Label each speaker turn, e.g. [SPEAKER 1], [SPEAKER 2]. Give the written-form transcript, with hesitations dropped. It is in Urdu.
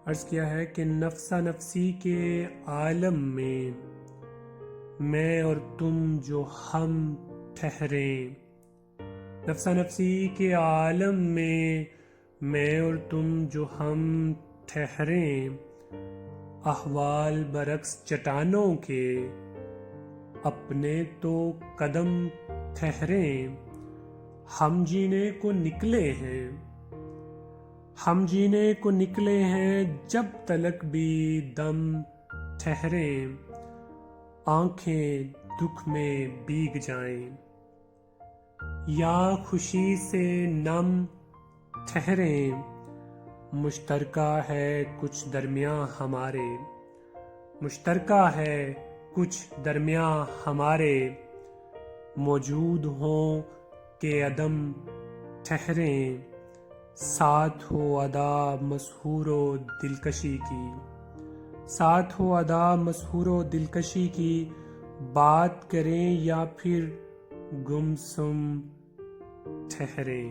[SPEAKER 1] عرض کیا ہے کہ نفسا نفسی کے عالم میں اور تم جو ہم ٹھہریں، نفسا نفسی کے عالم میں اور تم جو ہم ٹھہریں، احوال برعکس چٹانوں کے اپنے تو قدم ٹھہریں، ہم جینے کو نکلے ہیں جب تلک بھی دم ٹھہریں، آنکھیں دکھ میں بھیگ جائیں یا خوشی سے نم ٹھہریں، مشترکہ ہے کچھ درمیاں ہمارے، موجود ہوں کہ عدم ٹھہریں، ساتھ ہو ادا مسحور و دلکشی کی، بات کریں یا پھر گمسم ٹھہریں۔